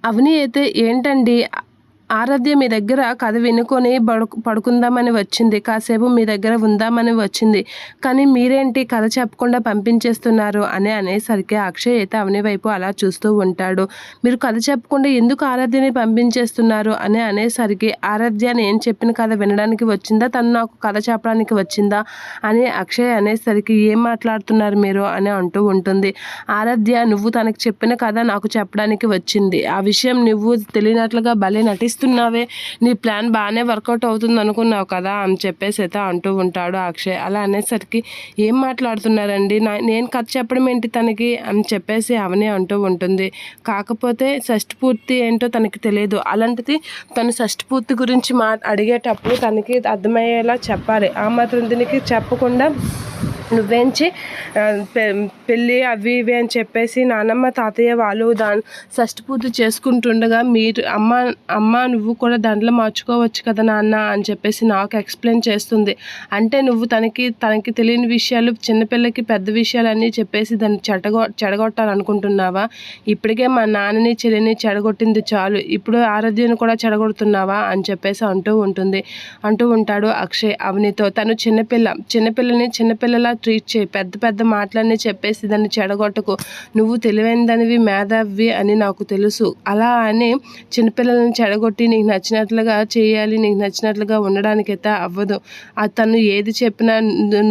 అవని అయితే ఏంటండి ఆరాధ్య మీ దగ్గర కథ వినుకొని పడుకుందామని వచ్చింది, కాసేపు మీ దగ్గర ఉందామని వచ్చింది, కానీ మీరేంటి కథ చెప్పకుండా పంపించేస్తున్నారు అని అనేసరికి అక్షయ్ అయితే అవని వైపు అలా చూస్తూ ఉంటాడు. మీరు కథ చెప్పకుండా ఎందుకు ఆరాధ్యని పంపించేస్తున్నారు అని అనేసరికి ఆరాధ్య నేను చెప్పిన కథ వినడానికి వచ్చిందా, తను నాకు కథ చెప్పడానికి వచ్చిందా అని అక్షయ్ అనేసరికి ఏం మాట్లాడుతున్నారు మీరు అని అంటూ ఉంటుంది. ఆరాధ్య నువ్వు తనకి చెప్పిన కథ నాకు చెప్పడానికి వచ్చింది, ఆ విషయం నువ్వు తెలియనట్లుగా భలే నటిస్తున్నావే, నీ ప్లాన్ బాగానే వర్కౌట్ అవుతుంది అనుకున్నావు కదా అని చెప్పేసి అయితే అంటూ ఉంటాడు అక్షయ్. అలా అనేసరికి ఏం మాట్లాడుతున్నారండి, నేను కథ చెప్పడం ఏంటి తనకి అని చెప్పేసి అవని అంటూ ఉంటుంది. కాకపోతే షష్ఠి పూర్తి ఏంటో తనకి తెలియదు, అలాంటిది తను షష్ఠి పూర్తి గురించి అడిగేటప్పుడు తనకి అర్థమయ్యేలా చెప్పాలి. ఆ మాత్రం దీనికి చెప్పకుండా నువ్వేంచి పెళ్ళి అవి ఇవి అని చెప్పేసి నానమ్మ తాతయ్య వాళ్ళు షష్ఠి పూర్తి చేసుకుంటుండగా మీరు అమ్మ నువ్వు కూడా దాంట్లో మార్చుకోవచ్చు కదా నాన్న అని చెప్పేసి నాకు ఎక్స్ప్లెయిన్ చేస్తుంది. అంటే నువ్వు తనకి తెలియని విషయాలు, చిన్నపిల్లకి పెద్ద విషయాలన్నీ చెప్పేసి దాన్ని చెడగొట్టాలనుకుంటున్నావా? ఇప్పటికే మా నాన్నని చెల్లిని చెడగొట్టింది చాలు, ఇప్పుడు ఆరాధ్యను కూడా చెడగొడుతున్నావా అని చెప్పేసి అంటూ ఉంటాడు అక్షయ్ అవనితో. తను చిన్నపిల్లని చిన్నపిల్లలా ట్రీట్ చేయి, పెద్ద పెద్ద మాటలన్నీ చెప్పేసి దాన్ని చెడగొట్టకు, నువ్వు తెలివైనదానివి మేధావి అని నాకు తెలుసు, అలా అని చిన్నపిల్లలను చెడగొట్టి నీకు నచ్చినట్లుగా చేయాలి, నీకు నచ్చినట్లుగా ఉండడానికైతే అవ్వదు. తను ఏది చెప్పినా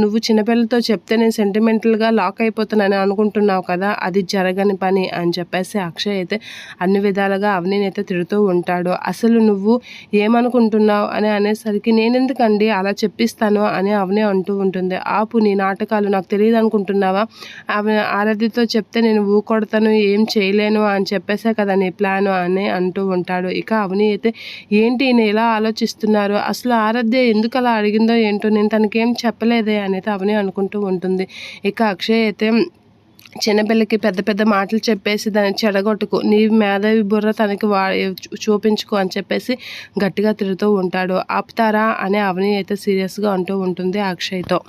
నువ్వు చిన్నపిల్లలతో చెప్తే నేను సెంటిమెంటల్గా లాక్ అయిపోతానని అనుకుంటున్నావు కదా, అది జరగని పని అని చెప్పేసి అక్షయ్ అయితే అన్ని విధాలుగా అవనిని అయితే తిడుతూ ఉంటాడు. అసలు నువ్వు ఏమనుకుంటున్నావు అని అనేసరికి నేనెందుకండి అలా చెప్పిస్తాను అని అవని అంటూ ఉంటుంది. ఆపు నీ నాటకాలు, నాకు తెలియదు అనుకుంటున్నావా? ఆరాధ్యతో చెప్తే నేను ఊకొడతాను, ఏం చేయలేను అని చెప్పేసే కదా నీ ప్లాను అని అంటూ ఉంటాడు. ఇక అవని అయితే ఏంటి నేను ఇలా ఆలోచిస్తున్నారు, అసలు ఆరాధ్య ఎందుకు అలా అడిగిందో ఏంటో, నేను తనకేం చెప్పలేదే అనేది అవని అనుకుంటూ ఉంటుంది. ఇక అక్షయ్ అయితే చిన్నపిల్లకి పెద్ద పెద్ద మాటలు చెప్పేసి దాన్ని చెడగొట్టుకు, నీ మేధావి బుర్ర తనకి చూపించుకో అని చెప్పేసి గట్టిగా తిడుతూ ఉంటాడు. ఆపుతారా అని అవని అయితే సీరియస్గా అంటూ ఉంటుంది అక్షయ్తో.